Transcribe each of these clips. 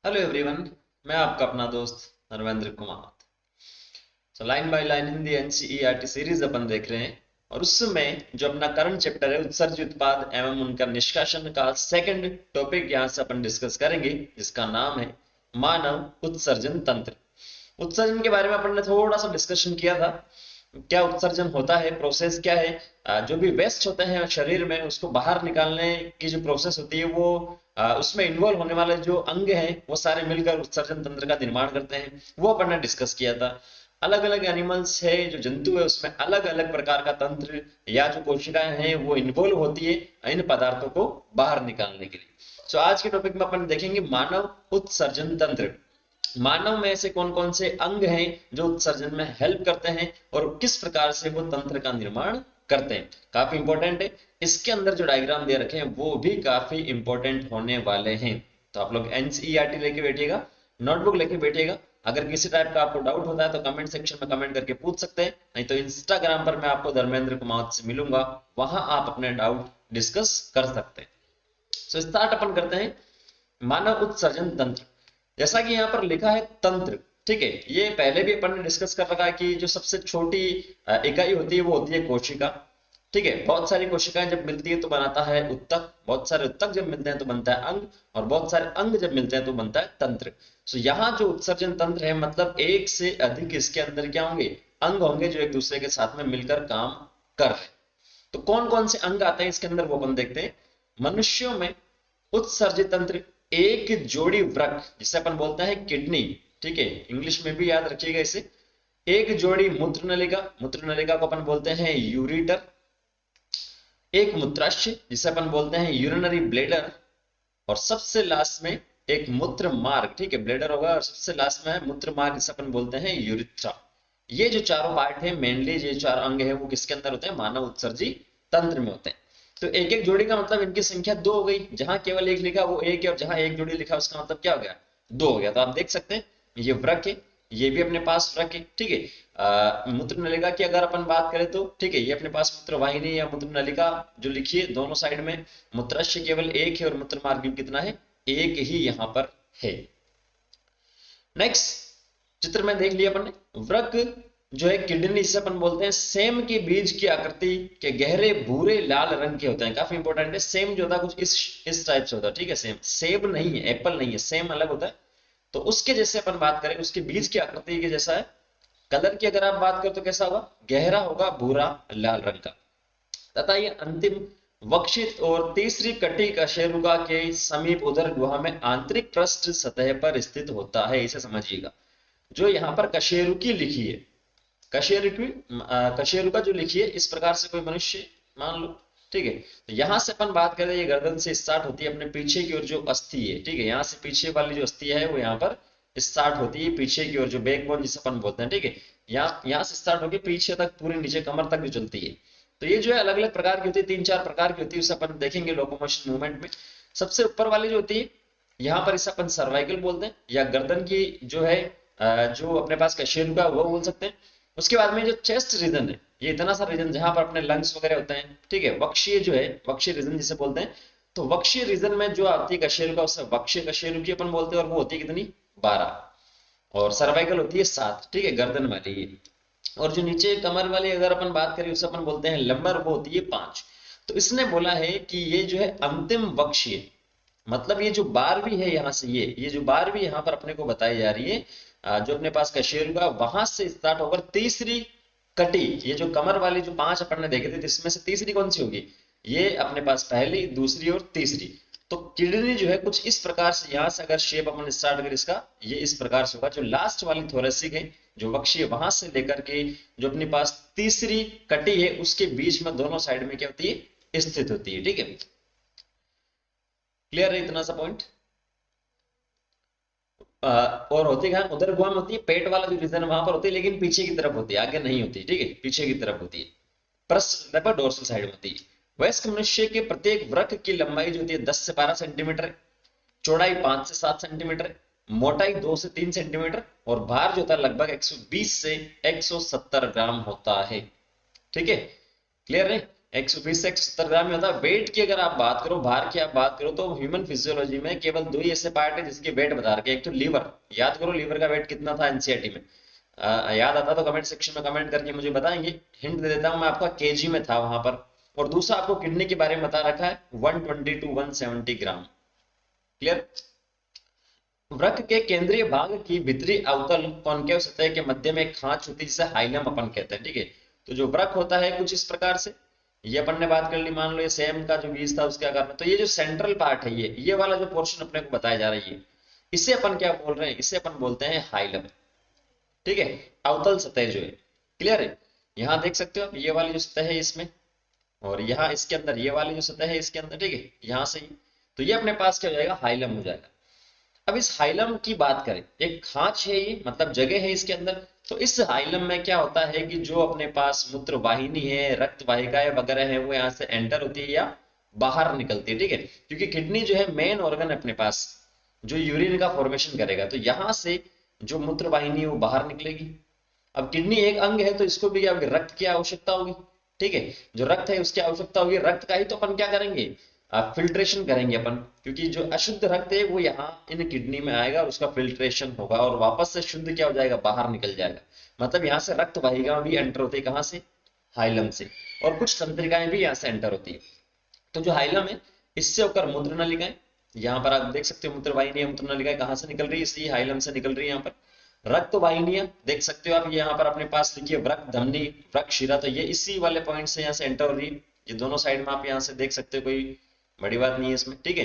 Hello everyone. मैं आपका अपना दोस्त Narvendra Kumar. Line by line Hindi NCERT series अपन देख रहे हैं और उसमें जो अपना करंट चैप्टर है उत्सर्जित उत्पाद एवं उनका निष्कासन का सेकंड टॉपिक यहां से अपन डिस्कस करेंगे, जिसका नाम है मानव उत्सर्जन तंत्र। उत्सर्जन के बारे में अपन ने थोड़ा सा डिस्कशन किया था। क्या उत्सर्जन होता है, प्रोसेस क्या है। जो भी वेस्ट होते हैं शरीर में उसको बाहर निकालने की जो प्रोसेस होती है वो उसमें इन्वॉल्व होने वाले जो अंग हैं वो सारे मिलकर उत्सर्जन तंत्र का निर्माण करते हैं, वो अपन ने डिस्कस किया था। अलग अलग एनिमल्स है, जो जंतु है उसमें अलग अलग प्रकार का तंत्र या जो कोशिकाएं हैं वो इन्वॉल्व होती है इन पदार्थों को बाहर निकालने के लिए। आज के टॉपिक में अपन देखेंगे मानव उत्सर्जन तंत्र। मानव में ऐसे कौन कौन से अंग हैं जो उत्सर्जन में हेल्प करते हैं और किस प्रकार से वो तंत्र का निर्माण करते हैं, काफी इंपॉर्टेंट है। इसके अंदर जो डायग्राम दे रखे हैं वो भी काफी इंपॉर्टेंट होने वाले हैं। तो आप लोग एनसीईआरटी लेके बैठिएगा, नोटबुक लेके बैठिएगा। अगर किसी टाइप का आपको डाउट होता है तो कमेंट सेक्शन में कमेंट करके पूछ सकते हैं, नहीं तो इंस्टाग्राम पर मैं आपको धर्मेंद्र कुमार से मिलूंगा, वहां आप अपने डाउट डिस्कस कर सकते हैं। स्टार्ट अपन करते हैं मानव उत्सर्जन तंत्र। जैसा कि यहाँ पर लिखा है तंत्र, ठीक है। ये पहले भी अपन ने डिस्कस कर रखा है कि जो सबसे छोटी इकाई होती है वो होती है कोशिका, ठीक है। बहुत सारी कोशिकाएं जब मिलती है तो बनाता है उत्तक, बहुत सारे उत्तक जब मिलते हैं तो बनता है अंग, और बहुत सारे अंग जब मिलते हैं तो बनता है तंत्र। यहाँ जो उत्सर्जन तंत्र है मतलब एक से अधिक इसके अंदर क्या होंगे, अंग होंगे जो एक दूसरे के साथ में मिलकर काम कर रहे हैं। तो कौन कौन से अंग आते हैं इसके अंदर वो अपन देखते हैं। मनुष्यों में उत्सर्जित तंत्र एक जोड़ी वृक्क जिसे अपन बोलते हैं किडनी, ठीक है, इंग्लिश में भी याद रखिएगा इसे। एक जोड़ी मूत्र नलिका, मूत्र नलिका को अपन बोलते हैं यूरिटर। एक मूत्राशय जिसे अपन बोलते हैं यूरिनरी ब्लेडर, और सबसे लास्ट में एक मूत्र मार्ग, ठीक है, ब्लेडर होगा और सबसे लास्ट में है मूत्र मार्ग जिसे अपन बोलते हैं यूरिथ्रा। ये जो चारों पार्ट है मेनली, ये चार अंग है वो किसके अंदर होते हैं, मानव उत्सर्जी तंत्र में होते हैं। तो एक एक जोड़ी का मतलब इनकी संख्या दो हो गई, जहां केवल एक लिखा वो एक है और जहां एक जोड़ी लिखा उसका मतलब क्या हो गया, दो हो गया। तो आप देख सकते हैं ये वृक्क है, ये भी अपने पास वृक्क है, ठीक है। मूत्र नलिका की अगर अपन बात करें तो ठीक है, ये अपने पास मूत्र वाहिनी या मूत्र नलिका जो लिखी है दोनों साइड में। मूत्राशय केवल एक है और मूत्र मार्ग कितना है, एक ही यहां पर है। नेक्स्ट चित्र में देख लिया अपन ने, वृक्क जो है किडनी जिसे अपन बोलते हैं, सेम के बीज की आकृति के गहरे भूरे लाल रंग के होते हैं। काफी इंपॉर्टेंट है, सेम जो होता है कुछ इस टाइप से होता है, ठीक है। सेम सेब नहीं है, एप्पल नहीं है, सेम अलग होता है। तो उसके जैसे अपन बात करें, उसके बीज की आकृति के जैसा है। कलर की अगर आप बात करें तो कैसा होगा, गहरा होगा, भूरा लाल रंग का। तथा ये अंतिम वक्षित और तीसरी कटी कशेरुका के समीप उदर गुहा में आंतरिक पृष्ठ सतह पर स्थित होता है, इसे समझिएगा। जो यहाँ पर कशेरुकी लिखी है, कशेरुकी कशेरुका जो लिखी है इस प्रकार से कोई मनुष्य मान लो, ठीक है। तो यहां से अपन बात करें, ये गर्दन से स्टार्ट होती है अपने पीछे की ओर जो अस्थि है, ठीक है, यहाँ से पीछे वाली जो अस्थि है वो यहाँ पर स्टार्ट होती है पीछे की ओर, जो बैकबोन जिसे अपन बोलते हैं, ठीक है। यहाँ से स्टार्ट होकर पीछे तक पूरी नीचे कमर तक जो चलती है। तो ये जो है अलग अलग प्रकार की होती है, तीन चार प्रकार की होती है, उसे अपन देखेंगे लोकोमोशन मूवमेंट में। सबसे ऊपर वाली जो होती है यहाँ पर इसे अपन सर्वाइकल बोलते हैं, या गर्दन की जो है जो अपने पास कशेरुका वो बोल सकते हैं। उसके बाद में जो चेस्ट रीजन है, ये इतना सा रीजन जहां पर अपने लंग्स वगैरह होते हैं, ठीक है, वक्षीय जो है, वक्षीय रीजन जिसे बोलते हैं। तो वक्षीय रीजन में जो आती है कशेरुका उसे वक्षीय कशेरुकी अपन बोलते हैं, और वो होती है कितनी, 12। और सर्वाइकल होती है 7, ठीक है, गर्दन वाली ये। और जो नीचे कमर वाली अगर अपन बात करें उसे अपन बोलते हैं लंबर, वो होती है 5। तो इसने बोला है कि ये जो है अंतिम वक्षीय, मतलब ये जो 12वीं है यहाँ से, ये जो 12वीं यहाँ पर अपने को बताई जा रही है, जो अपने पास कशेरुका वहां से स्टार्ट होकर तीसरी कटी, ये जो कमर वाली जो 5 अपन ने देखे थे इसमें से तीसरी कौन सी होगी, ये अपने पास पहली, दूसरी और तीसरी। तो किडनी जो है कुछ इस प्रकार से, यहां से अगर शेप अपन स्टार्ट करें इसका, ये इस प्रकार से होगा। जो लास्ट वाली थोरेसिक है, जो वक्षीय, वहां से लेकर के जो अपने पास तीसरी कटी है उसके बीच में दोनों साइड में क्या होती है, स्थित होती है, ठीक है। क्लियर है इतना सा पॉइंट। और होती है उदर गुहा में होती है, पेट वाला जो रीजन वहां पर होती है, लेकिन पीछे की तरफ होती है, आगे नहीं होती, ठीक है, पीछे की तरफ होती है, पृष्ठ पर डोर्सल साइड में होती है। वयस्क मनुष्य के प्रत्येक वृक्क की लंबाई जो होती है 10 से 12 सेंटीमीटर है, चौड़ाई 5 से 7 सेंटीमीटर है, मोटाई 2 से 3 सेंटीमीटर, और भार जो होता है लगभग 120 से 170 ग्राम होता है, ठीक है। क्लियर है। 120 से 170 ग्राम में होता है। वेट की अगर आप बात करो, भार की आप बात करो, तो ह्यूमन फिजियोलॉजी में केवल दो ही ऐसे पार्ट है जिसके वेट बता रखे। एक तो लीवर, याद करो लीवर का वेट कितना था एनसीईआरटी में। याद आता तो कमेंट सेक्शन में कमेंट करके मुझे बताएंगे, हिंट दे देता हूं मैं आपका, केजी में था वहां पर। और दूसरा आपको किडनी के बारे में बता रखा है 120 टू 170 ग्राम। क्लियर। वृक्क के केंद्रीय भाग की भीतरी अवतल कॉनकेव सतह के मध्य में एक खांच होती है जिसे हाइलम अपन कहते हैं। ठीक है, तो जो वृक्क होता है कुछ इस प्रकार से, ये अपन ने बात कर ली, मान लो ये सेम का जो बीज था उसके आकार में, तो ये जो सेंट्रल पार्ट है, ये वाला जो पोर्शन अपने को बताया जा रहा है, ये इसे अपन क्या बोल रहे हैं, इसे अपन बोलते हैं हाइलम। ठीक है, अवतल सतह जो है। क्लियर है। यहां देख सकते हो आप, ये वाली जो सतह है इसमें, और यहाँ इसके अंदर ये वाली जो सतह है इसके अंदर। ठीक है, यहां से तो ये अपने पास क्या हो जाएगा, हाइलम हो जाएगा। अब इस हाइलम की बात करें, एक खांच है ये, मतलब जगह है इसके अंदर। तो इस हाइलम में क्या होता है कि जो अपने पास मूत्र वाहिनी है, रक्त वाहिकाएं वगैरह है, वो यहाँ से एंटर होती है या बाहर निकलती है। ठीक है, क्योंकि किडनी जो है मेन ऑर्गन है अपने पास, जो यूरिन का फॉर्मेशन करेगा, तो यहां से जो मूत्र वाहिनी है वो बाहर निकलेगी। अब किडनी एक अंग है तो इसको भी क्या होगी, रक्त की आवश्यकता होगी। ठीक है, जो रक्त है उसकी आवश्यकता होगी, रक्त का ही तो अपन क्या करेंगे, फिल्ट्रेशन करेंगे अपन, क्योंकि जो अशुद्ध रक्त है वो यहाँ इन किडनी में आएगा और उसका फिल्ट्रेशन होगा और वापस से शुद्ध क्या हो जाएगा, बाहर निकल जाएगा। मतलब यहाँ से रक्त वाहिका भी एंटर होती है, कहाँ से, हाइलम से। और कुछ तंत्रिकाएं भी यहाँ से एंटर होती है। तो जो हाइलम है, इससे होकर मूत्र नलिकाएं, यहाँ पर आप देख सकते हो मूत्र वाहिनी, मूत्र नलिकाएं कहाँ से निकल रही है, इसलिए हाइलम से निकल रही है। यहाँ पर रक्त वाहिनियां देख सकते हो आप, ये यहाँ पर अपने पास लिखिए वृक्क धमनी, वृक्क शिरा, तो ये इसी वाले पॉइंट से यहाँ से एंटर हो रही है। ये दोनों साइड में आप यहाँ से देख सकते हो, कोई बड़ी बात नहीं है इसमें। ठीक है,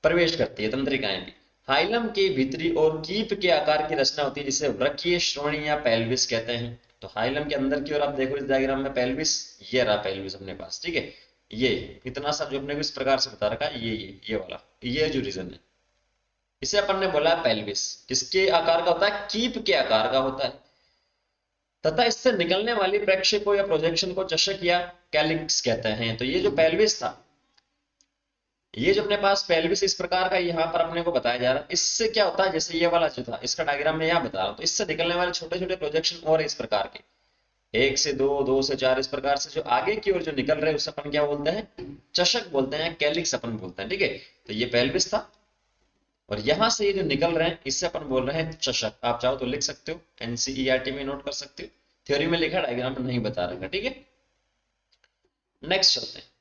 प्रवेश करती है तंत्रिकाएं भी। हाइलम के भीतरी और कीप के आकार की रचना होती है जिसे वृक्कीय श्रोणी या पेल्विस कहते हैं। तो हाइलम के अंदर की ओर आप देखो इस डायग्राम में पेल्विस, ये रहा पेल्विस अपने पास। ठीक है, ये इतना सा जो अपने को इस प्रकार से बता रखा है, ये वाला, ये जो रीजन है, इसे अपन ने बोला पेल्विस। किसके आकार का होता है, कीप के आकार का होता है। तथा इससे निकलने वाली प्रक्षेपो या प्रोजेक्शन को चषक या कैलिक्स कहते हैं। तो ये जो पेल्विस था, ये जो अपने पास पेल्विस इस प्रकार का यहाँ पर अपने को बताया जा रहा है, इससे क्या होता है, जैसे ये वाला जो था इसका डायग्राम में यहाँ बता रहा हूँ, तो इससे निकलने वाले छोटे छोटे प्रोजेक्शन और इस प्रकार के, 1 से 2, 2 से 4, इस प्रकार से जो आगे की ओर जो निकल रहे हैं उसे अपन क्या बोलते हैं, चषक बोलते हैं, कैलिक्स अपन बोलते हैं। ठीक है, तो ये पेल्विस था और यहां से ये जो निकल रहे हैं इससे अपन बोल रहे हैं चषक। आप चाहो तो लिख सकते हो, एनसीईआरटी में नोट कर सकते हो, थ्योरी में लिखा, डायग्राम में नहीं बता रखा। ठीक है, नेक्स्ट चलते हैं।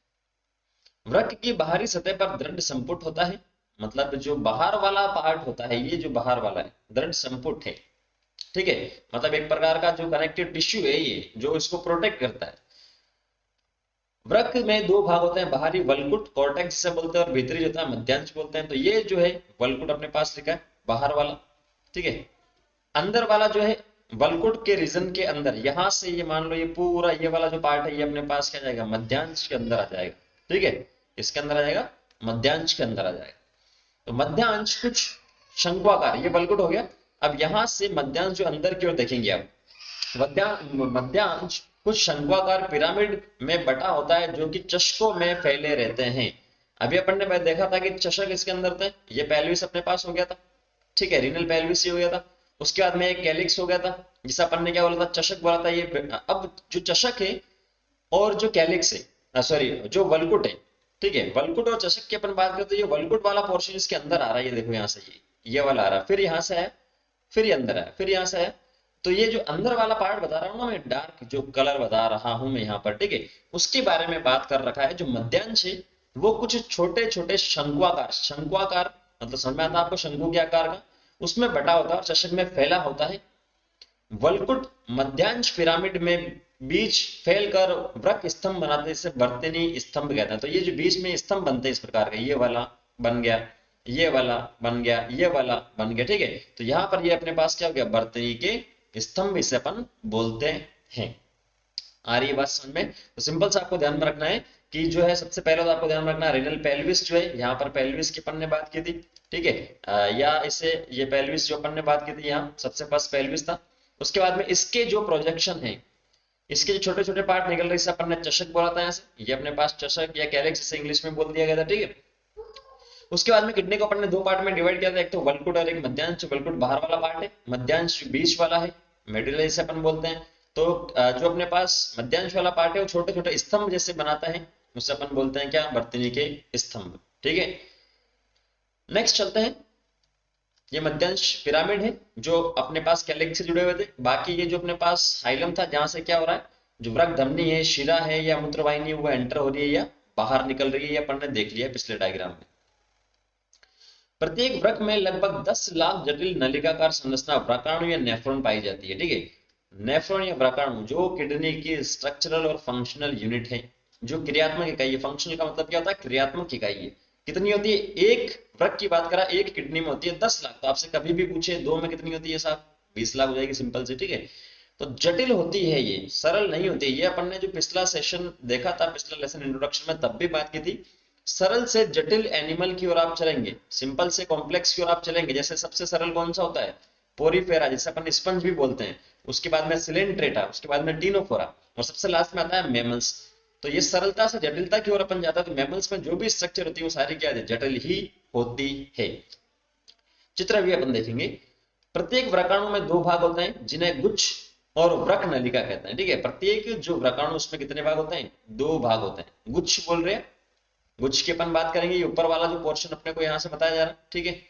वृक्क की बाहरी सतह पर दृढ़ संपुट होता है, मतलब जो बाहर वाला पार्ट होता है, ये जो बाहर वाला है दृढ़ संपुट है। ठीक है, मतलब एक प्रकार का जो कनेक्टिव टिश्यू है ये, जो इसको प्रोटेक्ट करता है। वृक्क में दो भाग होते हैं, बाहरी वल्कुट कॉर्टेक्स जिसे बोलते हैं और भीतरी जो होता है मध्यांश बोलते हैं। तो ये जो है वल्कुट अपने पास लिखा है, बाहर वाला। ठीक है, अंदर वाला जो है वल्कुट के रीजन के अंदर, यहां से ये मान लो ये पूरा ये वाला जो पार्ट है ये अपने पास क्या जाएगा, मध्यांश के अंदर आ जाएगा। ठीक है, इसके अंदर आ जाएगा, मध्यांश के अंदर आ जाएगा। तो मध्यांश कुछ शंक्वाकार, ये वल्कुट हो गया। अब यहां से मध्यांश जो अंदर की ओर देखेंगे आप, मध्यांश कुछ शंक्वाकार पिरामिड में बटा होता है जो कि चषकों में फैले रहते हैं। अभी अपन ने देखा था कि चषक इसके अंदर थे, ये पेल्विस अपने पास हो गया था। ठीक है, रीनल पेल्विस हो गया था। उसके बाद में एक कैलिक्स हो गया था, जिसे अपन ने क्या बोला था, चषक बोला था। ये अब जो चषक है और जो कैलिक्स है, सॉरी जो वल्कुट है, ठीक है, वल्कुट और चषक की अपन बात करें तो ये वल्कुट वाला पोर्शन इसके अंदर आ रहा है, ये देखो यहाँ से ये वाला आ रहा है, फिर यहाँ से है, फिर ये अंदर है, फिर यहाँ से है। तो ये जो अंदर वाला पार्ट बता रहा हूँ ना मैं, डार्क जो कलर बता रहा हूं मैं यहाँ पर, ठीक है, उसके बारे में बात कर रखा है। जो मध्यांश है वो कुछ छोटे छोटे शंक्वाकार, शंक्वाकार मतलब समझ में आता है आपको, शंकु के आकार का, उसमें बटा होता है और चषक में फैला होता है। वल्कुट मध्यांश पिरामिड में बीच फैलकर वृक्क स्तंभ बनाते हैं, इसे वर्तनी स्तंभ कहते हैं। तो ये जो बीच में स्तंभ बनते हैं इस प्रकार के, ये वाला बन गया, ये वाला बन गया, ये वाला बन गया। ठीक है, तो यहाँ पर ये अपने पास क्या हो गया, वर्तनी के स्तंभ इसे अपन बोलते हैं। आ रही है बात समझ में? तो सिंपल से आपको ध्यान में रखना है कि जो है सबसे पहले तो आपको ध्यान रखना है रेनल पेल्विस जो है, यहाँ पर पेल्विस की अपन ने बात की थी। ठीक है, या इसे ये पेल्विस जो अपन ने बात की थी, यहाँ सबसे फर्स्ट पेल्विस था। उसके बाद में इसके जो प्रोजेक्शन है, इसके जो छोटे छोटे पार्ट निकल रहे, इसे अपन ने चषक बोला था। यहाँ से ये अपने पास चषक या कैलिक्स इसे इंग्लिश में बोल दिया गया था। ठीक है, उसके बाद में किडनी को अपन ने दो पार्ट में डिवाइड किया था, एक तो वल्कुट और एक मध्यांश। वल्कुट बाहर वाला पार्ट है, मध्यांश बीच वाला है, मेडुला इसे अपन बोलते हैं। तो जो अपने पास मध्यांश वाला पार्ट है वो छोटे छोटे स्तंभ जैसे बनाता है, उसे अपन बोलते हैं क्या, वर्तनी के स्तंभ। ठीक है, नेक्स्ट चलते हैं। ये मध्यांश पिरामिड है जो अपने पास कैलिक से जुड़े हुए थे। बाकी ये जो अपने पास हाइलम था, जहां से क्या हो रहा है, जो वृक्क धमनी है, शिरा है या मूत्रवाहिनी है, वो एंटर हो रही है या बाहर निकल रही है, ये अपन ने देख लिया पिछले डायग्राम में। प्रत्येक वृक्क में लगभग 10 लाख जटिल नलिकाकार संरचना व्रकाणु या नेफ्रॉन पाई जाती है। ठीक है, नेफ्रॉन या व्रकाणु जो किडनी की स्ट्रक्चरल और फंक्शनल यूनिट है, जो क्रियात्मक इकाई है। फंक्शनल का मतलब क्या होता है, क्रियात्मक इकाई है। कितनी होती है, एक वृक्क की बात करा, एक किडनी में होती है 10 लाख। तो आपसे कभी भी पूछे दो में कितनी होती है साहब, 20 लाख हो जाएगी, सिंपल से। ठीक है, तो जटिल होती है, ये सरल नहीं होती। ये अपन ने जो पिछला सेशन देखा था, पिछला लेसन इंट्रोडक्शन में, तब भी बात की थी। सरल से जटिल एनिमल की ओर आप चलेंगे, सिंपल से कॉम्प्लेक्स की ओर आप चलेंगे। जैसे सबसे सरल कौन सा होता है, पोरीफेरा, जिसे अपन स्पंज भी बोलते हैं। उसके बाद में सिलेंट्रेटा, उसके बाद में टीनोफोरा, और सबसे लास्ट में आता है मैमल्स। तो ये सरलता से जटिलता की ओर अपन जाता है। तो मैमल्स में जो भी स्ट्रक्चर होती है वो सारी क्या है, जटिल ही होती है। चित्र भी अपन देखेंगे। प्रत्येक व्रकाणु में दो भाग होते हैं जिन्हें गुच्छ और वृक्क नलिका कहते हैं। ठीक है, प्रत्येक जो व्रकाणु उसमें कितने भाग होते हैं, दो भाग होते हैं। गुच्छ बोल रहे हैं, गुच्छ की अपन बात करेंगे, ये ऊपर वाला जो पोर्शन अपने को यहां से बताया जा रहा है। ठीक है,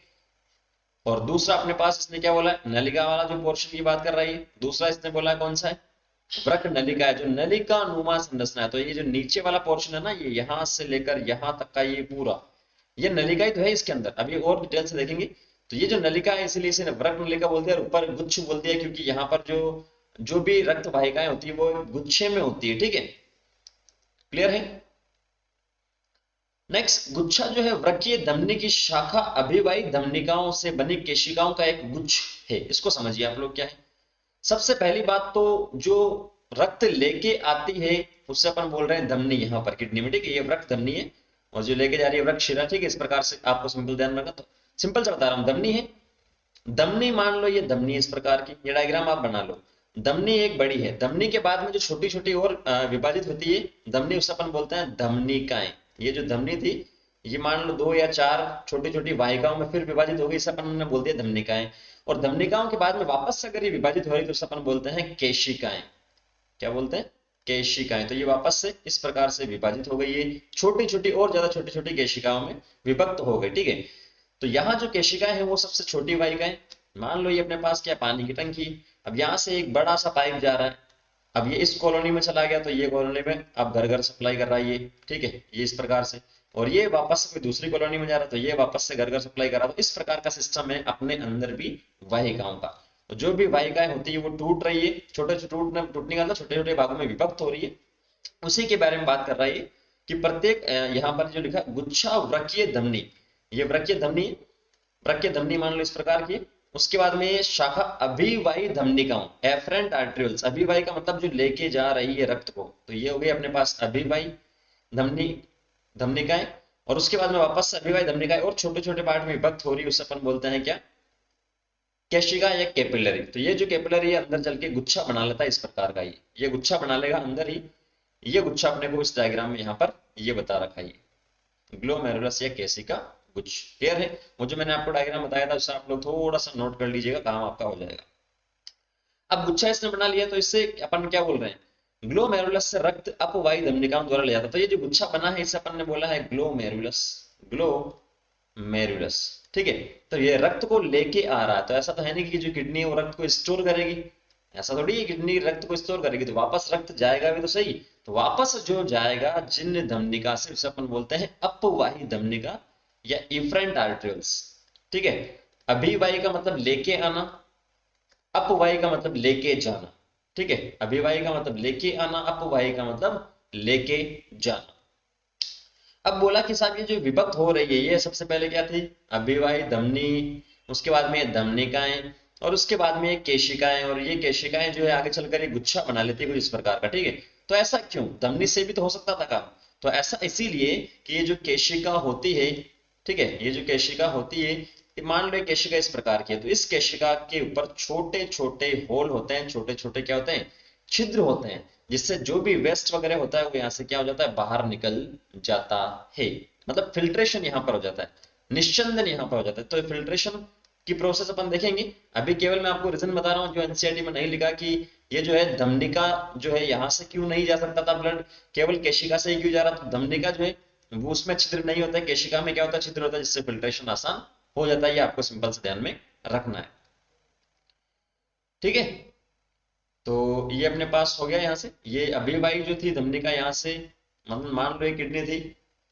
और दूसरा अपने पास इसने क्या बोला है, नलिका वाला जो पोर्शन की बात कर रही है। दूसरा इसने बोला है कौन सा है, वृक्क नलिका है, जो नलिका नुमा संरचना है। तो ये जो नीचे वाला पोर्शन है ना, ये यहां से लेकर यहां तक का ये पूरा, ये नलिका ही तो है इसके अंदर। अभी और डिटेल से देखेंगे। तो ये जो नलिका है, इसलिए इसे वृक्क नलिका बोलते हैं, और ऊपर गुच्छ बोल दिया क्योंकि यहाँ पर जो जो भी रक्त वाहिकाएं होती है वो गुच्छे में होती है। ठीक है, क्लियर है। नेक्स्ट, गुच्छा जो है वृक्कीय धमनी की शाखा अभिवाही धमनिकाओं से बनी केशिकाओं का एक गुच्छ है। इसको समझिए आप लोग क्या है। सबसे पहली बात तो जो रक्त लेके आती है उससे अपन बोल रहे हैं धमनी, यहाँ पर किडनी में। ठीक है, ये वृक्क धमनी है, और जो लेके जा रही है वृक्क शिरा। ठीक है, इस प्रकार से आपको सिंपल ध्यान रखना। तो सिंपल से बता रहा हूँ, धमनी है, धमनी मान लो ये धमनी इस प्रकार की, ये डायग्राम आप बना लो। धमनी एक बड़ी है, धमनी के बाद में जो छोटी छोटी और विभाजित होती है धमनी, उसे अपन बोलते हैं धमनिकाएं। ये जो धमनी थी, ये मान लो 2 या 4 छोटी छोटी वाहिकाओं में फिर विभाजित हो गई, इसे अपन ने बोल दिया धमनिकाएं। और धमनिकाओं के बाद में वापस से अगर ये विभाजित हो रही तो उसे अपन बोलते हैं केशिकाएं। क्या बोलते हैं, केशिकाएं। तो ये वापस से इस प्रकार से विभाजित हो गई है, छोटी छोटी और ज्यादा छोटी छोटी केशिकाओं में विभक्त हो गई। ठीक है, तो यहाँ जो केशिकाएं हैं वो सबसे छोटी वाहिकाएं। मान लो ये अपने पास क्या, पानी की टंकी। अब यहाँ से एक बड़ा सा पाइप जा रहा है, अब ये इस कॉलोनी में चला गया तो ये कॉलोनी में अब घर घर सप्लाई कर रहा है ये। ठीक है, ये इस प्रकार से, और ये वापस से कोई दूसरी कॉलोनी में जा रहा है तो ये वापस से घर घर सप्लाई कर रहा है। तो इस प्रकार का सिस्टम है अपने अंदर भी वाहिकाओं का। तो जो भी वाहिकाएं होती है वो टूट रही है, छोटे छोटे टूटने का मतलब छोटे छोटे भागों में विभक्त हो रही है। उसी के बारे में बात कर रहा है कि प्रत्येक यहाँ पर जो लिखा गुच्छा वृक्कीय धमनी, ये वृक्कीय धमनी, वृक्कीय धमनी मान लो इस प्रकार की। उसके बाद में ये शाखा अभिवाही धमनिकाओं, एफरेंट आर्टरियल्स। अभिवाही का मतलब जो लेके जा रही है रक्त को, तो ये हो गई अपने पास अभिवाही धमनी, धमनिकाएं। और उसके बाद में वापस से अभिवाही धमनिकाएं और छोटे छोटे पार्ट में विभक्त हो रही है, उसे अपन बोलते हैं क्या, केशिका या कैपिलरी। तो ये जो कैपिलरी है अंदर चल के गुच्छा बना लेता है इस प्रकार का, ये गुच्छा बना लेगा अंदर ही। ये गुच्छा अपने को इस डायग्राम में यहाँ पर ये बता रखा है, ग्लोमेरुलस या केशिका गुच्छ। क्लियर है, वो जो मैंने आपको डायग्राम बताया था उससे आप लोग थोड़ा सा नोट कर लीजिएगा, काम आपका हो जाएगा। अब गुच्छा इसने बना लिया तो इससे अपन क्या बोल रहे हैं, ग्लोमेरुलस से रक्त अपवाही धमनिकाओं द्वारा ले जाता है। तो ये जो गुच्छा बना है इसे अपन ने बोला है ग्लोमेरुलस, ग्लोमेरुलस। ठीक है, तो ये रक्त को लेके आ रहा है। तो ऐसा तो है नहीं कि जो किडनी है वो रक्त को स्टोर करेगी, ऐसा थोड़ी है किडनी रक्त को स्टोर करेगी। तो वापस रक्त जाएगा भी तो सही, तो वापस जो जाएगा जिन धमनिका से उसे अपन बोलते हैं अपवाही धमनिका या इफरेंट आर्टरियल्स। ठीक है, अभिवाही का मतलब लेके आना, अपवाही का मतलब लेके जाना। ठीक है, अभिवाही का मतलब लेके आना, अपवाही का मतलब लेके जाना। अब बोला कि साहब ये जो विभक्त हो रही है ये सबसे पहले क्या थी, अभिवाही धमनी, उसके बाद में धमनिकाएं, और उसके बाद में केशिकाएं। और ये केशिकाएं जो है आगे चलकर ये गुच्छा बना लेती है कुछ इस प्रकार का। ठीक है, तो ऐसा क्यों, धमनी से भी तो हो सकता था काम। तो ऐसा इसीलिए कि ये जो केशिका होती है, ठीक है, ये जो केशिका होती है, मान लो केशिका इस प्रकार की है, तो इस केशिका के ऊपर छोटे छोटे होल होते हैं, छोटे छोटे क्या होते हैं, छिद्र होते हैं, जिससे जो भी वेस्ट वगैरह होता है वो यहाँ से क्या हो जाता है, बाहर निकल जाता है। मतलब फिल्ट्रेशन यहाँ पर हो जाता है, निश्चंदन यहाँ पर हो जाता है। तो फिल्ट्रेशन की प्रोसेस अपन देखेंगे। अभी केवल मैं आपको रीजन बता रहा हूँ जो एनसीईआरटी में नहीं लिखा कि ये जो है धमनिका जो है यहाँ से क्यों नहीं जा सकता था ब्लड, केवल केशिका से ही क्यों जा रहा था। धमनिका जो है वो उसमें छिद्र नहीं होता है, केशिका में क्या होता है छिद्र होता है, जिससे फिल्ट्रेशन आसान हो जाता है। ये आपको सिंपल से ध्यान में रखना है, ठीक है। तो ये अपने पास हो गया यहाँ से। ये अभिवाही जो थी धमनिका यहाँ से, मतलब मान लो ये किडनी थी,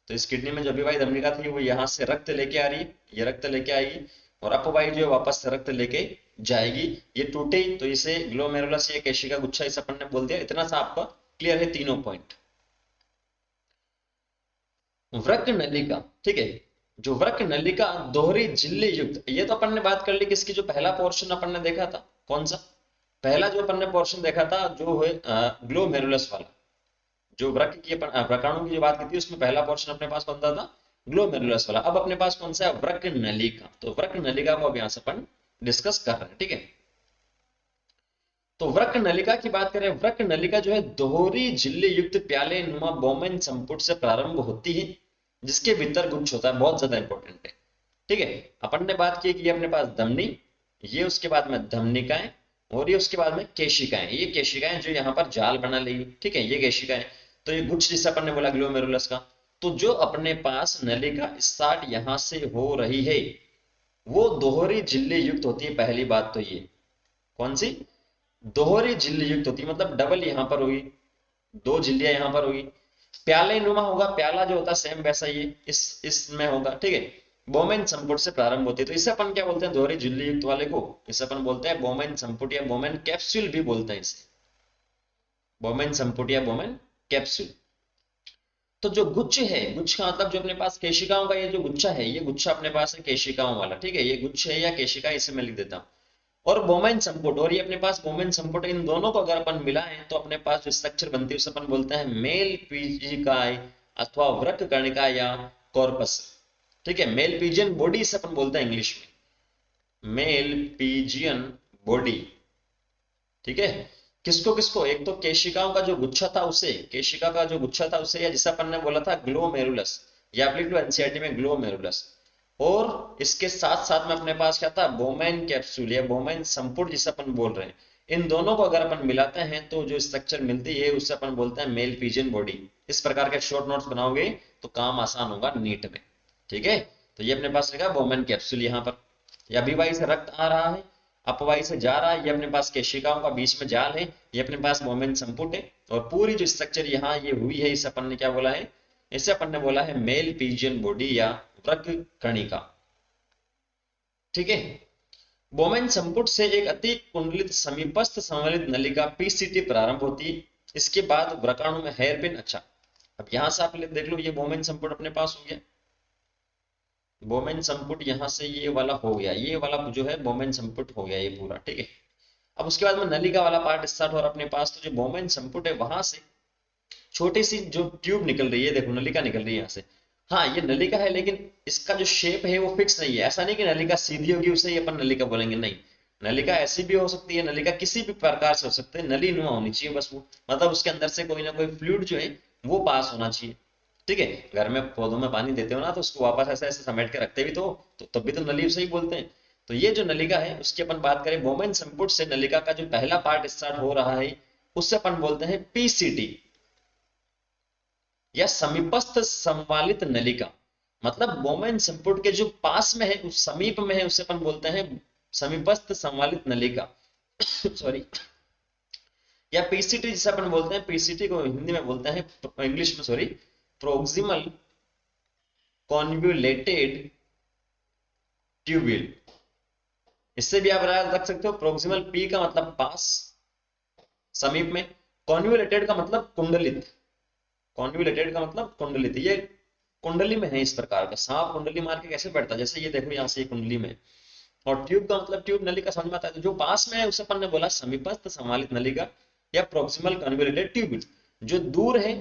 तो इस किडनी में जो अभिवाही धमनिका थी वो यहाँ से रक्त लेके आ रही है, ये रक्त लेके आएगी, और अपवाही जो है वापस से रक्त लेके जाएगी। ये टूटे तो इसे ग्लोमेरुलस या केशिका गुच्छा इस अपन ने बोल दिया। इतना सा आपका क्लियर है तीनों पॉइंट। वृक्क नलिका, ठीक है। जो वृक्क नलिका दोहरी झिल्ली युक्त, ये तो अपन ने बात कर ली किसकी, जो पहला पोर्शन अपन ने देखा था कौन सा, पहला जो अपन ने पोर्शन देखा था जो है ग्लोमेरुलस वाला। जो वृक्क की व्रकाणु की जो बात की थी उसमें पहला पोर्शन अपने पास कौन सा था, ग्लोमेरुलस वाला। अब अपने पास कौन सा है, वृक्क नलिका। तो वृक्क नलिका को अब यहां से अपन डिस्कस कर रहे हैं, ठीक है। तो वृक्क नलिका की बात करें, वृक्क नलिका जो है दोहरी झिल्ली युक्त प्याले नुमा बोमेन संपुट से प्रारंभ होती है, जिसके भीतर गुच्छ होता है। बहुत ज्यादा इंपॉर्टेंट है, ठीक है। अपन ने बात की कि ये अपने पास धमनी, ये उसके बाद में धमनिकाएं, और ये उसके बाद में केशिकाएं। ये केशिकाएं जो यहाँ पर जाल बना लेगी, ठीक है, ये केशिकाएं। तो ये गुच्छ जिसे अपन ने बोला ग्लोमेरुलस का। तो जो अपने पास नलिका स्टार्ट यहां से हो रही है वो दोहरी झिल्ली युक्त होती है। पहली बात तो ये कौन सी, दोहरी झिल्ली युक्त होती है, मतलब डबल यहां पर होगी, दो झिल्लियां यहां पर होगी। प्याले नुमा होगा, प्याला जो होता है सेम वैसा ये इसमें होगा, ठीक है। बोमेन संपुट से प्रारंभ होती है, तो इसे अपन क्या बोलते हैं, दोहरी झिल्ली युक्त वाले को इसे अपन बोलते हैं बोमेन संपुट या बोमेन कैप्सूल भी बोलते हैं इसे, बोमेन संपुट या बोमेन कैप्सूल। तो जो गुच्छ है, गुच्छ का मतलब जो अपने पास केशिकाओं का ये जो गुच्छा है, ये गुच्छा अपने पास है केशिकाओं वाला, ठीक है। ये गुच्छ है या केशिका, इसे मैं लिख देता हूं। और बोमेन संपुट, और ये अपने पास बोमेन संपुट, इन दोनों को अगर अपन मिलाएं तो अपने पास जो स्ट्रक्चर बनती है उसे अपन बोलते हैं मेल पीजिकाय अथवा वृक्क कर्णिका या कॉर्पस, ठीक है। मेल पीजियन बॉडी से अपन बोलते हैं इंग्लिश में, मेल पीजियन बॉडी, ठीक है। किसको किसको, एक तो केशिकाओं का जो गुच्छा था उसे, केशिका का जो गुच्छा था उसे, या जिसे अपन ने बोला था ग्लोमेरुलस, या आप लिख लो एनसीईआरटी में ग्लोमेरुलस। और इसके साथ साथ में अपने पास क्या था, बोमेन कैप्सूल या बोमेन संपुट जिसे अपन बोल रहे हैं। इन दोनों को अगर अपन मिलाते हैं तो जो स्ट्रक्चर मिलती है उससे अपन बोलते हैं मेल पीजियन बॉडी। इस प्रकार के शॉर्ट नोट्स बनाओगे तो काम आसान होगा नीट में, ठीक है। तो ये अपने पास लिखा बोमेन कैप्सूल, यहाँ पर या अभिवाही से रक्त आ रहा है, अपवाही से जा रहा है, ये अपने पास केशिकाओं का बीच में जाल है, ये अपने पास बोमेन संपुट है, और पूरी जो स्ट्रक्चर यहाँ ये हुई है इसे अपन ने क्या बोला है, इसे अपन ने बोला है मेल पीजियन बॉडी या वृक्क कर्णिका, ठीक है। बोमेन संपुट से एक अति कुंडलित समीपस्थ संवलित नलिका पीसीटी प्रारंभ होती है। इसके बाद व्रकाणु में हेयरपिन। अच्छा, अब यहां से आप देख लो, ये बोमेन संपुट अपने पास हो गया, बोमेन संपुट यहां से ये वाला हो गया, ये वाला जो है बोमेन संपुट हो गया ये पूरा, ठीक है। अब उसके बाद में नलिका वाला पार्ट स्टार्ट हो रहा अपने पास। तो जो बोमेन संपुट है वहां से छोटी सी जो ट्यूब निकल रही है, देखो नलिका निकल रही है यहाँ से। हाँ ये नलिका है, लेकिन इसका जो शेप है वो फिक्स नहीं है। ऐसा नहीं कि नलिका सीधी होगी उसे ही अपन नलिका बोलेंगे, नहीं। नलिका ऐसी भी हो सकती है, नलिका किसी भी प्रकार से हो सकती है, नली नुमा होनी चाहिए बस वो, मतलब उसके अंदर से कोई ना कोई फ्लूइड जो है वो पास होना चाहिए, ठीक है। घर में पौधों में पानी देते हो ना, तो उसको वापस ऐसे ऐसे समेट के रखते भी तो तब भी तो नली उसे ही बोलते हैं। तो ये जो नलिका है उसकी अपन बात करें, बोमेन संपुट से नलिका का जो पहला पार्ट स्टार्ट हो रहा है उससे अपन बोलते हैं पीसीटी या समीपस्थ संवालित नलिका। मतलब बोमेन संपुट के जो पास में है, उस समीप में है, उसे अपन बोलते हैं समीपस्थ संवालित नलिका सॉरी, या पीसीटी जिसे अपन बोलते हैं, पीसीटी को हिंदी में बोलते हैं, इंग्लिश में सॉरी, प्रोक्सिमल कॉन्वुलेटेड ट्यूब्यूल। इससे भी आप याद रख सकते हो, प्रोक्सिमल पी का मतलब पास, समीप में, कॉन्वुलेटेड का मतलब कुंडलित, कॉन्वुलेटेड का मतलब कुंडलित, ये कुंडली में है। इस प्रकार का सांप कुंडली मार के कैसे बैठता है, जैसे ये देखो यहाँ से ये कुंडली में। और ट्यूब का मतलब ट्यूब नली का समझ में आता है, तो जो पास में है उसे अपन ने बोला समीपस्थ संवालित नलिका या प्रोक्सिमल कन्वोल्यूटेड ट्यूब्यूल। जो दूर है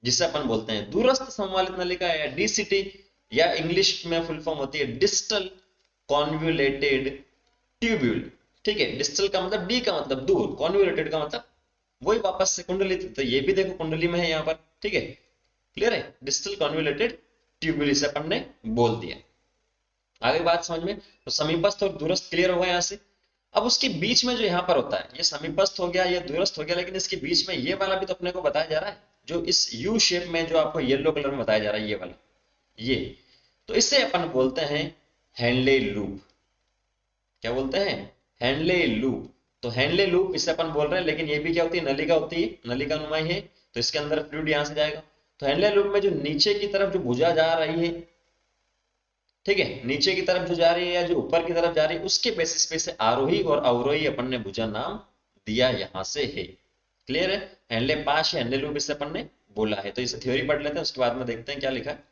जिसे अपन बोलते हैं दूरस्थ संवालित नलिका या डीसीटी, या इंग्लिश में फुल फॉर्म होती है डिस्टल कॉन्वुलेटेड ट्यूब्यूल, ठीक है। डिस्टल का मतलब डी का मतलब दूर, कॉन्वुलेटेड का मतलब वही वापस से कुंडली, तो ये भी देखो कुंडली में है यहाँ पर, ठीक है। क्लियर है, डिस्टल कॉन्वुलेटेड ट्यूब्यूल इसे अपन ने बोल दिया। आगे बात समझ में? तो समीपस्थ और दूरस्थ क्लियर होगा यहाँ से। अब उसके बीच में जो यहाँ पर होता है, ये समीपस्थ हो गया, ये दूरस्थ हो गया, लेकिन इसके बीच में ये वाला भी तो अपने को बताया जा रहा है, जो इस यू शेप में जो आपको येलो कलर में बताया जा रहा है, ये वाला, ये, तो इसे अपन बोलते हैं हेनले लूप। क्या बोलते हैं? Henle loop. तो हेनले लूप इसे अपन बोल रहे हैं, लेकिन ये भी क्या होती है, नलिका होती है, नलिका नुमाई है, तो इसके अंदर फ्लूइड यहां से जाएगा। तो हेनले लूप में जो नीचे की तरफ जो भुजा जा रही है, ठीक है, नीचे की तरफ जो जा रही है या जो ऊपर की तरफ जा रही है, उसके बेसिस पे से आरोही और अवरोही अपन ने भुजा नाम दिया यहां से है। क्लियर है? हेनले पाश है, हेनले लूप इसे अपन ने बोला है। तो इसे थ्योरी पढ़ लेते हैं, उसके बाद में देखते हैं क्या लिखा है।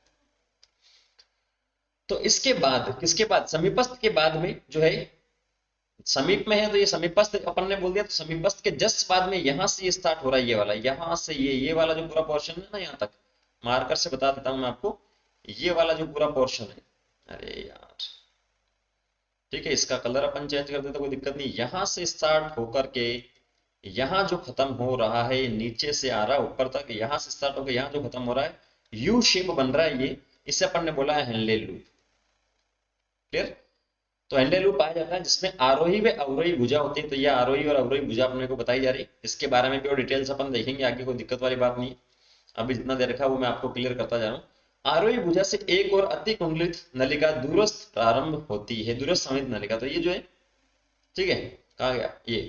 तो इसके बाद, किसके बाद? समीपस्थ के बाद में जो है, समीप में है तो ये समीपस्थ अपन ने बोल दिया, तो समीपस्थ के जस्ट बाद में यहां से ये स्टार्ट हो रहा है, ये वाला, यहां से ये वाला जो पूरा पोर्शन है ना, यहां तक मार्कर से बता देता हूं मैं आपको, ये वाला जो पूरा पोर्शन है, अरे यार, ठीक है, इसका कलर अपन चेंज कर देते तो कोई दिक्कत नहीं। यहां से स्टार्ट होकर के यहां जो खत्म हो रहा है, नीचे से आ रहा है ऊपर तक, यहां से स्टार्ट होकर यहां जो खत्म हो रहा है, यू शेप बन रहा है, ये इसे अपन ने बोला है हेनले लूप। क्लियर? तो हेनले लूप पाया जाता है जिसमें आरोही व अवरोही भुजा होती है। तो यह आरोही और अवरोही भुजा अपने को बताई जा रही है, इसके बारे में भी और डिटेल्स अपन देखेंगे आगे, कोई दिक्कत वाली बात नहीं है। अभी जितना दे रखा है वो मैं आपको क्लियर करता जा रहा हूँ। आरोही भुजा से एक और अति कुंडलित नलिका दूरस्थ प्रारंभ होती है, दूरस्थ समित नलिका। तो ये जो है, ठीक है, कहा गया ये,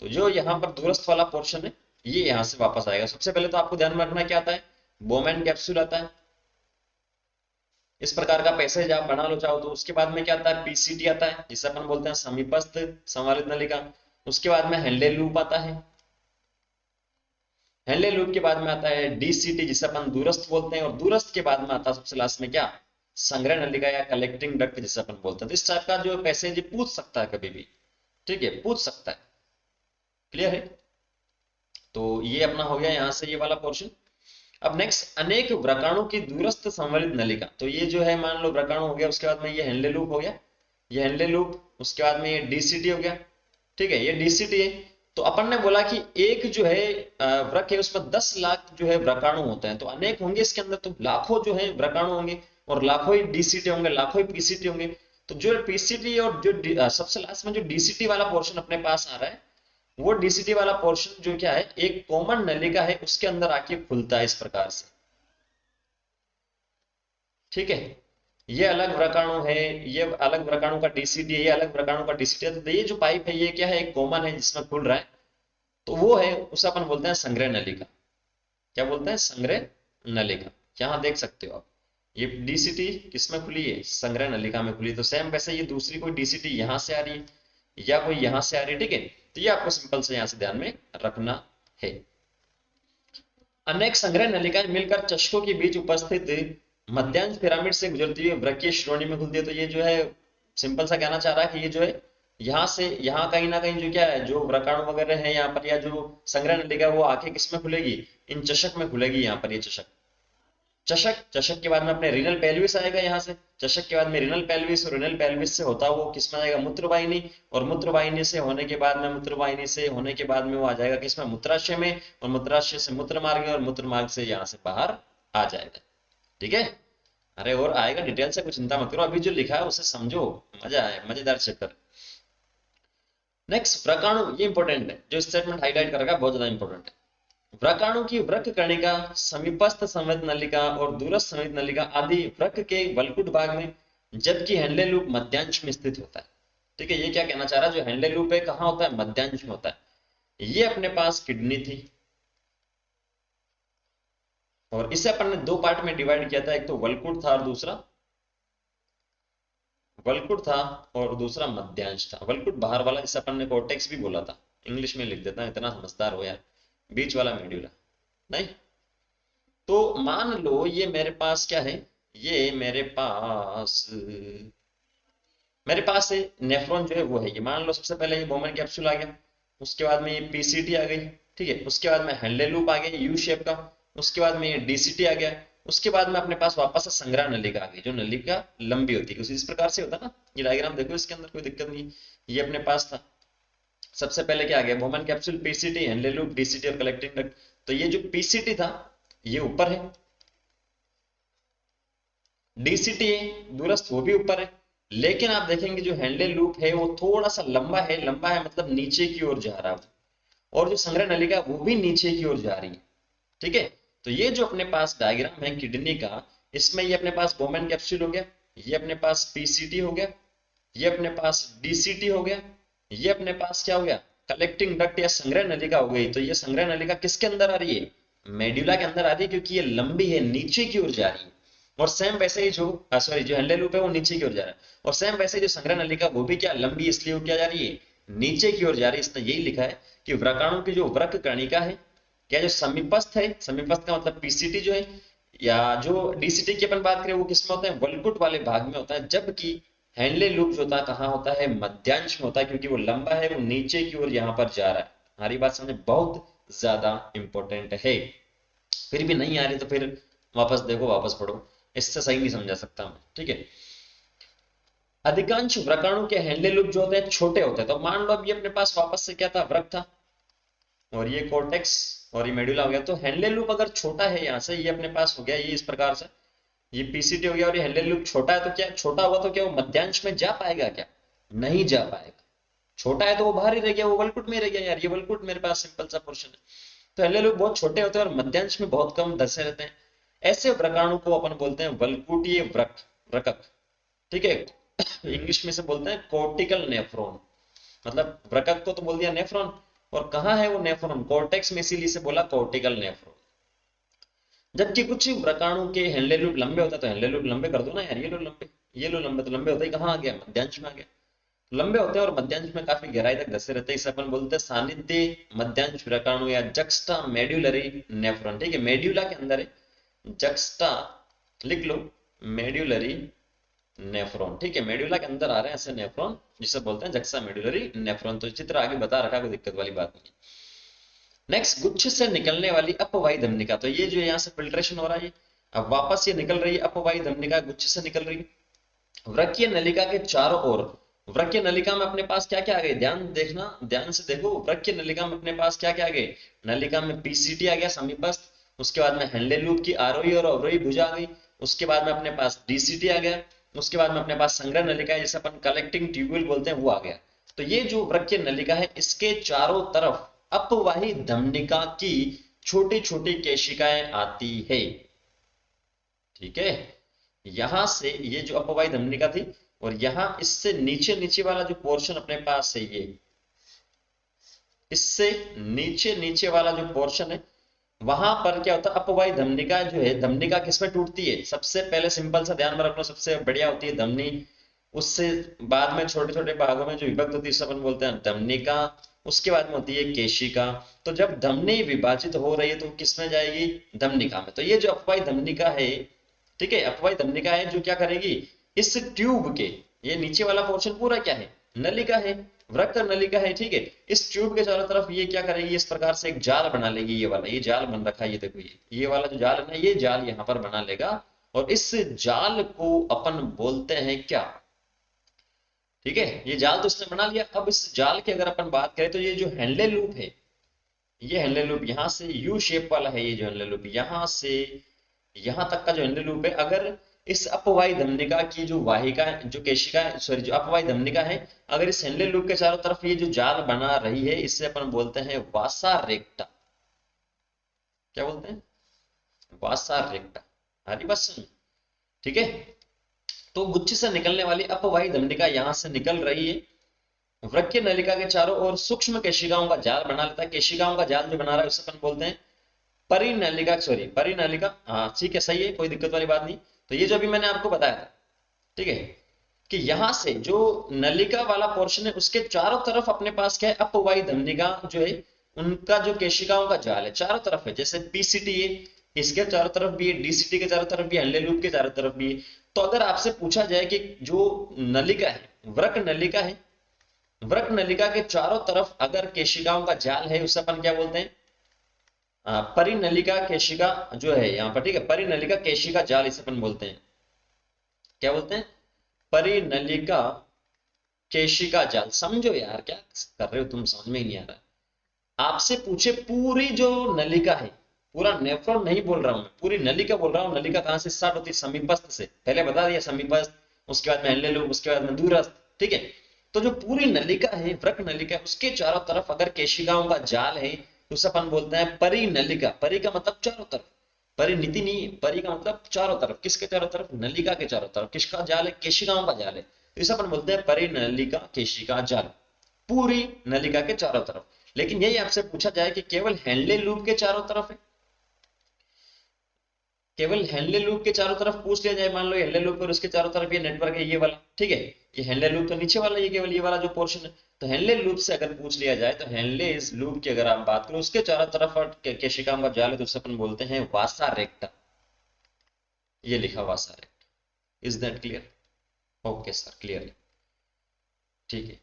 तो जो यहाँ पर दूरस्थ वाला पोर्शन है, ये यहाँ से वापस आएगा। सबसे पहले तो आपको ध्यान में रखना क्या आता है, बोमैन कैप्सूल आता है, इस प्रकार का पैसेज आप बना लो चाहो तो। उसके बाद में क्या आता है, पीसीटी आता है, जिसे अपन बोलते हैं समीपस्थ संवारित नलिका। उसके बाद में हेनले लूप आता है, हेनले लूप के बाद में आता है डीसीटी, जिसे अपन दूरस्थ बोलते हैं, और दूरस्थ के बाद में आता है सबसे लास्ट में क्या, संग्रह नलिका या कलेक्टिंग डक्ट जिसे अपन बोलते हैं। तो इस टाइप का जो पैसेज पूछ सकता है कभी भी, ठीक है, पूछ सकता है। क्लियर है? तो ये अपना हो गया यहाँ से ये वाला पोर्शन। अब नेक्स्ट, अनेक व्रकाणु की दूरस्थ संवलित नलिका। तो ये जो है, मान लो व्रकाणु हो गया, उसके बाद में ये हेनले लूप हो गया, ये हेनले लूप, उसके बाद में ये डीसीटी हो गया, ठीक है, ये डीसीटी है। तो अपन ने बोला कि एक जो है वृक है, उसमें 10 लाख जो है व्रकाणु होते हैं, तो अनेक होंगे इसके अंदर, तो लाखों जो है व्रकाणु होंगे, और लाखों ही डीसीटी होंगे, लाखों ही पीसीटी होंगे। तो जो पीसीटी और जो सबसे लास्ट में जो डीसीटी वाला पोर्शन अपने पास आ रहा है, वो डीसीटी वाला पोर्शन जो क्या है, एक कॉमन नलिका है, उसके अंदर आके खुलता है इस प्रकार से। ठीक है, ये अलग व्रकाणु है, ये अलग व्रकाणु का डीसीटी है, ये अलग व्रकाणु का डीसीटी है। तो ये जो पाइप है, ये क्या है, एक कॉमन है जिसमें खुल रहा है, तो वो है, उसे अपन बोलते हैं संग्रह नलिका। क्या बोलते हैं? संग्रह नलिका। यहां देख सकते हो आप, ये डीसीटी किसमें खुली है, संग्रह नलिका में खुली। तो सेम वैसे ये दूसरी कोई डीसीटी यहां से आ रही है या कोई यहां से आ रही है, ठीक है। तो ये आपको सिंपल से यहां से ध्यान में रखना है। अनेक संग्रह नलिकाएं मिलकर चषकों के बीच उपस्थित मध्यांश पिरामिड से गुजरती हुई वृक्कीय श्रोणी में खुलती है। तो ये जो है, सिंपल सा कहना चाह रहा है कि ये जो है, यहाँ से यहाँ कहीं ना कहीं जो क्या है, जो व्रकाणु वगैरह है यहाँ पर, या जो संग्रह नलिका, वो आके किसमें खुलेगी, इन चषक में खुलेगी। यहाँ पर ये चषक, चषक, चषक के बाद में अपने रीनल पेल्विस आएगा यहाँ से, चषक के बाद में रीनल पेल्विस, और रीनल पेल्विस से होता वो किसमें आएगा, मूत्रवाहिनी, और मूत्रवाहिनी से होने के बाद में, मूत्रवाहिनी से होने के बाद में वो आ जाएगा किसमें, मूत्राशय में, और मूत्राशय से मूत्र मार्ग में, और मूत्र मार्ग से यहाँ से बाहर आ जाएगा। ठीक है, अरे और आएगा डिटेल से, कुछ चिंता मत करो, अभी जो लिखा है उसे समझो, मजा आए, मजेदार चैप्टर। नेक्स्ट, व्रकाणु, ये इंपॉर्टेंट है, जो स्टेटमेंट हाईलाइट करेगा बहुत ज्यादा इंपॉर्टेंट है। व्रकाणु की वृक्क कर्णिका, समीपस्थ संवृत नलिका और दूरस्थ संवृत नलिका आदि वृक्क के वल्कुट भाग में, जबकि हेनले लूप मध्यांश में स्थित होता है। ठीक है, ये क्या कहना चाह रहा है, जो हेनले लूप है कहाँ होता है, मध्यांश में होता है। ये अपने पास किडनी थी, और इसे अपन ने दो पार्ट में डिवाइड किया था, एक तो वल्कुट था और दूसरा वल्कुट था, और दूसरा मध्यांश था। वल्कुट बाहर वाला, जिसे अपन ने कोर्टेक्स भी बोला था, इंग्लिश में लिख देता है, इतना समझदार हो यार, बीच वाला मेड्यूला नहीं। तो मान लो ये मेरे पास क्या है, ये मेरे पास है नेफ्रॉन जो है वो है, ये मान लो सबसे पहले ये बोमन कैप्सूल आ गया, उसके बाद में ये पीसीटी आ गई, ठीक है, उसके बाद में हेनले लूप आ गया यू शेप का, उसके बाद में ये डीसीटी आ गया, उसके बाद में अपने पास वापस से संग्रह नलिका आ गई, जो नलिका लंबी होती है, इस प्रकार से होता है ना। ये डायग्राम देखो, इसके अंदर कोई दिक्कत नहीं, ये अपने पास था। सबसे पहले क्या आ गया, Bowman capsule, PCT, Henle loop, DCT और कलेक्टिंग डक्ट। तो ये जो पीसीटी था ये ऊपर है, डीसीटी है दूरस्थ वो भी ऊपर है, लेकिन आप देखेंगे जो हैंडले लूप है वो थोड़ा सा लंबा है मतलब नीचे की ओर जा रहा है, और जो संग्रह नलिका वो भी नीचे की ओर जा रही है। ठीक है, तो ये जो अपने पास डायग्राम है किडनी का, इसमें ये अपने पास बोमेन कैप्सूल हो गया, ये अपने पास पीसीटी हो गया, ये अपने पास डीसीटी हो गया, ये अपने पास क्या हो गया, कलेक्टिंग डक्ट या संग्रह नलिका हो गई। तो ये संग्रह नलिका किसके अंदर आ रही है, मेड्यूला के अंदर आ रही है, क्योंकि ये लंबी है, नीचे की ओर जा रही है। और सेम वैसे ही जो सॉरी जो हैंडल लूप है वो नीचे की ओर जा रहा है, और सेम वैसे ही जो संग्रह नलिका वो भी क्या लंबी, इसलिए वो क्या जा रही है, नीचे की ओर जा रही है। इसने यही लिखा है कि व्रकाणु की जो वृक्क कर्णिका है, क्या जो समीपस्थ है, समीपस्थ का मतलब पीसीटी जो है, या जो डीसीटी की अपन बात करें वो किसमें होता है, वलकुट वाले भाग में होता है, जबकि हैंडले लूप जो होता है कहाँ होता है, मध्यांश में होता है, क्योंकि वो लंबा है, वो नीचे की ओर यहाँ पर जा रहा है। हमारी बात समझे, बहुत ज्यादा इंपॉर्टेंट है। फिर भी नहीं आ रही तो फिर वापस देखो, वापस पढ़ो, इससे सही नहीं समझा सकता मैं। ठीक है, अधिकांश व्रकाणु के हैंडले लूप जो होते हैं छोटे होते हैं। तो मान लो अब ये अपने पास वापस से क्या था, वृक्क था, और ये कॉर्टेक्स और ये मेडुला हो गया। तो हैंडले लूप अगर छोटा है, यहाँ से ये अपने पास हो गया, ये इस प्रकार से ये पीसीटी हो गया, और ये हैंडल लूप छोटा है, तो क्या छोटा हुआ तो क्या वो मध्यांश में जा पाएगा, क्या नहीं जा पाएगा। छोटा है तो वो बाहर ही रह गया, वो वलकुट में रह गया यार, ये वलकुट मेरे पास सिंपल सा पोर्शन है। तो हैंडल लूप बहुत छोटे होते हैं और मध्यांश में बहुत कम धसे रहते हैं। ऐसे व्रकाणु को अपन बोलते हैं वलकुटीय वृकक। ठीक है, इंग्लिश में से बोलते हैं कोर्टिकल नेफ्रॉन, मतलब वृकक को तो बोल दिया नेफ्रॉन, और कहाँ है वो नेफ्रॉन, कॉर्टेक्स में, इसीलिए से बोला कोर्टिकल नेफ्रॉन। जबकि कुछ व्रकाणु के हैंडले लूप लंबे होता है, तो हैंडले लूप लंबे कर दो ना यार, ये लो लंबे, ये लो लंबे, तो लंबे होते ही कहाँ आ गया, मध्यांश में आ गया। लंबे होते हैं और मध्यांश में काफी गहराई तक धसे रहते हैं, इसे अपन बोलते हैं सानिध्य मध्यांश व्रकाणु या जक्स्टा मेड्यूलरी नेफ्रॉन। ठीक है, मेड्यूला के अंदर है, जक्स्टा लिख लो, मेड्यूलरी नेफ्रॉन। ठीक है, मेड्यूला के अंदर आ रहे हैं ऐसे नेफ्रॉन, जिसे बोलते हैं जक्सा मेड्यूलरी नेफ्रॉन। तो चित्र आगे बता रखा, कोई दिक्कत वाली बात नहीं। नेक्स्ट, गुच्छ से निकलने वाली अपवाही धमनिका। तो ये जो यहाँ से फिल्ट्रेशन हो रहा है, अब वापस ये निकल रही है, अपवाही धमनिका गुच्छ से निकल रही है वृक्कीय नलिका के चारों ओर। वृक्कीय नलिका में अपने पास क्या क्या आ गए, ध्यान देखना, ध्यान से देखो, वृक्कीय नलिका में अपने पास क्या क्या आ गए, नलिका में पीसीटी आ गया समीपस्थ, उसके बाद में हैंडले लूप की आरोही और अवरोही भुजा आ गई, उसके बाद में अपने पास डीसीटी आ गया, उसके बाद में अपने पास संग्रह नलिका है जिसे अपन कलेक्टिंग ट्यूब्यूल बोलते हैं, वो आ गया। तो ये जो वृक्कीय नलिका है, इसके चारों तरफ अपवाही धमनिका की छोटी छोटी केशिकाएं आती है। ठीक है, यहां से ये जो अपवाही धमनिका थी, और यहां इससे नीचे नीचे वाला जो पोर्शन अपने पास है, ये इससे नीचे नीचे वाला जो पोर्शन है, वहां पर क्या होता है, अपवाही धमनिका जो है, धमनिका किसमें टूटती है, सबसे पहले सिंपल सा ध्यान में रखना, सबसे बढ़िया होती है धमनी, उससे बाद में छोटे छोटे भागों में जो विभक्त होती है अपन बोलते हैं धमनिका, उसके बाद में होती है केशिका। तो जब धमनी विभाजित हो रही है तो किसमें जाएगी, धमनिका में। तो ये जो अपवाही धमनिका है, ठीक है, अपवाही धमनिका है जो क्या करेगी, इस ट्यूब के, ये नीचे वाला पोर्शन पूरा क्या है, नलिका है, वृक्क नलिका है। ठीक है, इस ट्यूब के चारों तरफ ये क्या करेगी, इस प्रकार से एक जाल बना लेगी, ये वाला, ये जाल बन रखा है, ये देखो, ये वाला जो जाल है ना, ये जाल यहाँ पर बना लेगा, और इस जाल को अपन बोलते हैं क्या, ठीक है, ये जाल तो इसने बना लिया। अब इस जाल की अगर अपन बात करें तो ये जो हैंडले लूप है, ये हैंडले लूप यहाँ से यू शेप वाला है, ये जो हैंडले लूप यहाँ से यहाँ तक का जो हैंडले लूप है, अगर इस अपवाही धमनिका की जो वाहिका, जो केशिका, सॉरी जो अपवाही धमनिका है, अगर इस हैंडले लूप के चारों तरफ ये जो जाल बना रही है, इससे अपन बोलते हैं वासा रेक्टा। क्या बोलते हैं, वासा रेक्टा। हरी बस, ठीक है। तो गुच्छ से निकलने वाली अपवाही धमनिका यहां से निकल रही है, वृक्कीय नलिका के चारों ओर सूक्ष्म केशिकाओं का जाल बना लेता है। केशिकाओं का जाल जो बना रहा है उसे अपन बोलते हैं परिनलिका, सॉरी परिनलिका, हाँ ठीक है, सही है, कोई दिक्कत वाली बात नहीं। तो ये जो अभी मैंने आपको बताया था, ठीक है, कि यहां से जो नलिका वाला पोर्शन है उसके चारों तरफ अपने पास क्या है, अपवाही धमनिका जो है, उनका जो केशिकाओं का जाल है चारों तरफ है, जैसे पीसीटी है, इसके चारों तरफ भी है, डीसीटी के चारों तरफ भी, हैंडले लूप के चारों तरफ भी है। तो अगर आपसे पूछा जाए कि जो नलिका है, वृक्क नलिका है, वृक्क नलिका के चारों तरफ अगर केशिकाओं का जाल है, उसे अपन क्या बोलते हैं, परिनलिका केशिका जो है यहाँ पर, ठीक है, परिनलिका केशिका जाल इसे अपन बोलते हैं, क्या बोलते हैं, परिनलिका केशिका जाल। समझो यार, क्या कर रहे हो तुम, समझ में ही नहीं आ रहा। आपसे पूछे पूरी जो नलिका है, पूरा नेफ्रॉन नहीं बोल रहा हूं मैं, पूरी नलिका बोल रहा हूँ, नलिका कहां से स्टार्ट होती है, समीपस्थ से, पहले बता दिया समीपस्थ, उसके बाद में हेनले लूप, उसके बाद में दूरस्थ। ठीक है, तो जो पूरी नलिका है, वृक्क नलिका, उसके चारों तरफ अगर केशिकाओं का जाल है तो उसे अपन बोलते हैं परिनलिका। परि का मतलब चारों तरफ, परिनीति नहीं, परि का मतलब चारों तरफ। किसके चारों तरफ? नलिका के चारों तरफ। किसका जाल है? केशिकाओं का जाल है, तो इसे अपन बोलते हैं परिनलिका केशिका जाल, पूरी नलिका के चारों तरफ। लेकिन यही आपसे पूछा जाए कि केवल हेनले लूप के चारों तरफ है, केवल हेनले लूप के चारों तरफ पूछ लिया जाए, मान लो हेनले लूप और उसके चारों तरफ ये नेटवर्क है, ये वाला, ठीक है, ये हेनले लूप तो नीचे वाला, ये केवल ये वाला जो पोर्शन है। तो हेनले लूप से अगर पूछ लिया जाए तो हेनले इस लूप की अगर आप बात करो, उसके चारों तरफ और केशिकाओं का जाल है, तो उसे अपन बोलते हैं वासा रेक्टा। ये लिखा vasa recta. Is that clear? Okay sir, clear है। ठीक है,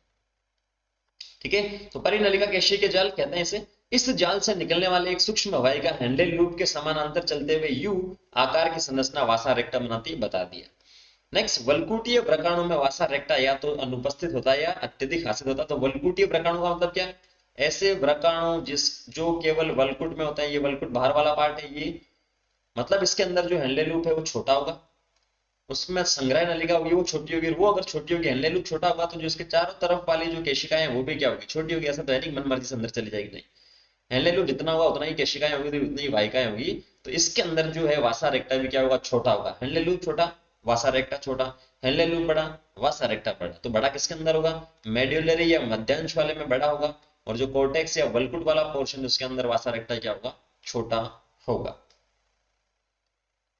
ठीक है। तो परिनलिका केशिका के जाल कहते हैं इसे। इस जाल से निकलने वाले एक सूक्ष्म वाहिका हेनले लूप के समानांतर चलते हुए यू आकार की संरचना वासा रेक्टा बनाती है, बता दिया। नेक्स्ट, वल्कुटीय प्रकरणों में वासा रेक्टा या तो अनुपस्थित होता है या अत्यधिक हासिल होता है। तो वल्कुटीय प्रकरणों का मतलब क्या? ऐसे व्रकाणु जिस जो केवल वल्कुट में होते हैं, ये वल्कुट बाहर वाला पार्ट है, ये मतलब इसके अंदर जो हेनले लूप है वो छोटा होगा, उसमें संग्रह नलिका होगी वो छोटी होगी, वो अगर छोटी होगी, हेनले लूप छोटा होगा, तो जो इसके चारों तरफ वाली जो केशिकाएं हैं वो भी क्या होगी? छोटी होगी। ऐसा तो है नहीं मन मर्जी से अंदर चली जाएगी, नहीं। हेनले लूप जितना होगा उतना ही केशिकाएं होगी, तो उतनी ही वाहिकाएं होगी। तो इसके अंदर जो है वासा रेक्टा भी क्या होगा? छोटा होगा। हेनले लूप छोटा, वासा रेक्टा छोटा। हेनले लूप बड़ा, वासा रेक्टा बड़ा। तो बड़ा किसके अंदर होगा? मेड्यूलरी या मध्यांश वाले में बड़ा होगा, और जो कोर्टेक्स या वल्कुट वाला पोर्शन उसके अंदर वासा रेक्टा क्या होगा? छोटा होगा।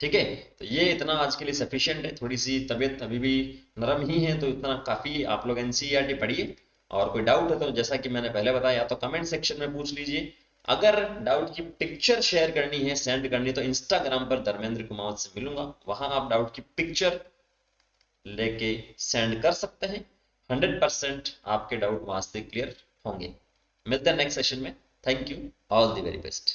ठीक है, तो ये इतना आज के लिए सफिशिएंट है। थोड़ी सी तबीयत अभी भी नरम ही है, तो इतना काफी। आप लोग एनसीईआरटी पढ़िए, और कोई डाउट है तो जैसा कि मैंने पहले बताया, या तो कमेंट सेक्शन में पूछ लीजिए। अगर डाउट की पिक्चर शेयर करनी है, सेंड करनी है, तो इंस्टाग्राम पर धर्मेंद्र कुमावत से मिलूंगा, वहां आप डाउट की पिक्चर लेके सेंड कर सकते हैं। 100% आपके डाउट वहां से क्लियर होंगे। मिलते हैं नेक्स्ट सेशन में। Thank you, all the very best.